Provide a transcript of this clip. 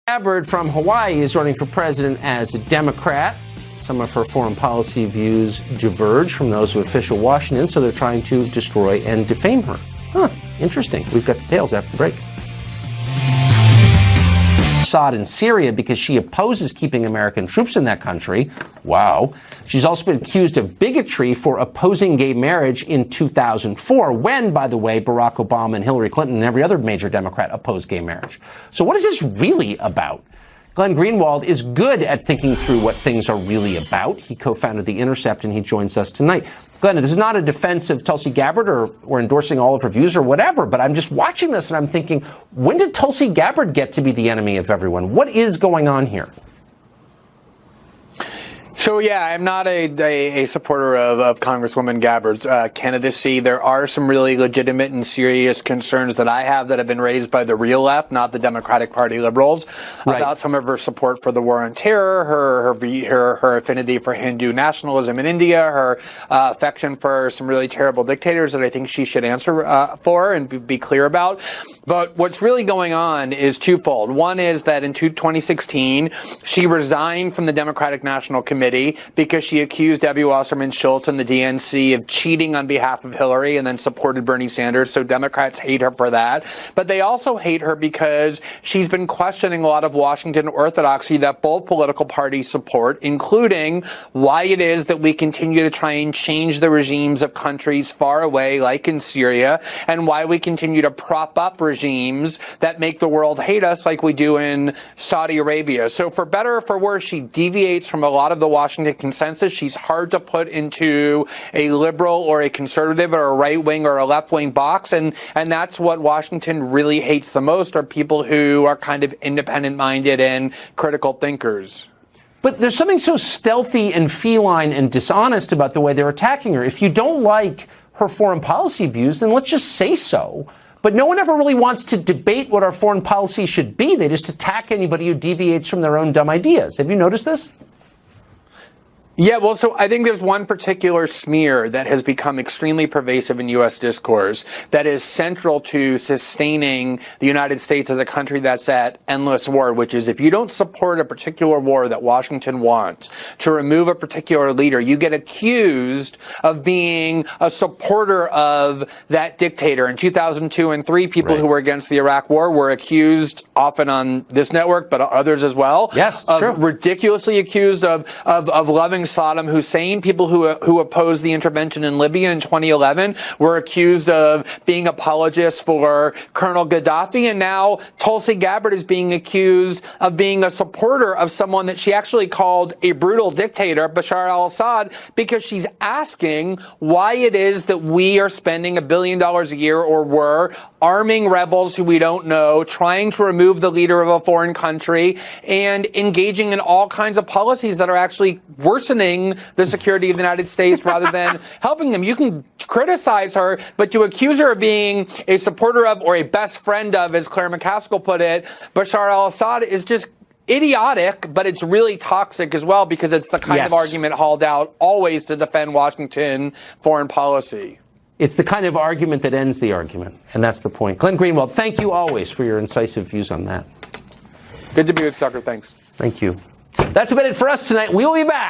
Gabbard from Hawaii is running for president as a Democrat. Some of her foreign policy views diverge from those of official Washington, so they're trying to destroy and defame her. Interesting. We've got details after the break. Assad in Syria because she opposes keeping American troops in that country. Wow. She's also been accused of bigotry for opposing gay marriage in 2004, when, by the way, Barack Obama and Hillary Clinton and every other major Democrat opposed gay marriage. So what is this really about? Glenn Greenwald is good at thinking through what things are really about. He co-founded The Intercept, and he joins us tonight. Glenn, this is not a defense of Tulsi Gabbard or endorsing all of her views or whatever, but I'm just watching this and I'm thinking, when did Tulsi Gabbard get to be the enemy of everyone? What is going on here? So, yeah, I'm not a supporter of Congresswoman Gabbard's candidacy. There are some really legitimate and serious concerns that I have that have been raised by the real left, not the Democratic Party liberals, about some of her support for the war on terror, her affinity for Hindu nationalism in India, her affection for some really terrible dictators that I think she should answer for and be clear about. But what's really going on is twofold. One is that in 2016, she resigned from the Democratic National Committee because she accused Debbie Wasserman-Shultz and the DNC of cheating on behalf of Hillary and then supported Bernie Sanders. So Democrats hate her for that. But they also hate her because she's been questioning a lot of Washington orthodoxy that both political parties support, including why it is that we continue to try and change the regimes of countries far away, like in Syria, and why we continue to prop up regimes that make the world hate us, like we do in Saudi Arabia. So for better or for worse, she deviates from a lot of the Washington consensus. She's hard to put into a liberal or a conservative or a right wing or a left wing box. And that's what Washington really hates the most, are people who are kind of independent minded and critical thinkers. But there's something so stealthy and feline and dishonest about the way they're attacking her. If you don't like her foreign policy views, then let's just say so. But no one ever really wants to debate what our foreign policy should be. They just attack anybody who deviates from their own dumb ideas. Have you noticed this? Yeah, well, so I think there's one particular smear that has become extremely pervasive in U.S. discourse that is central to sustaining the United States as a country that's at endless war, which is if you don't support a particular war that Washington wants, to remove a particular leader, you get accused of being a supporter of that dictator. In 2002 and 3, people who were against the Iraq war were accused, often on this network, but others as well, of ridiculously accused of loving Saddam Hussein. People who opposed the intervention in Libya in 2011 were accused of being apologists for Colonel Gaddafi. And now Tulsi Gabbard is being accused of being a supporter of someone that she actually called a brutal dictator, Bashar al-Assad, because she's asking why it is that we are spending $1 billion a year, or were, arming rebels who we don't know, trying to remove the leader of a foreign country, and engaging in all kinds of policies that are actually worsening the security of the United States rather than helping them. You can criticize her, but to accuse her of being a supporter of, or a best friend of, as Claire McCaskill put it, Bashar al-Assad is just idiotic, but it's really toxic as well, because it's the kind of argument hauled out always to defend Washington foreign policy. It's the kind of argument that ends the argument, and that's the point. Glenn Greenwald, thank you always for your incisive views on that. Good to be with you, Tucker. Thanks. Thank you. That's about it for us tonight. We'll be back.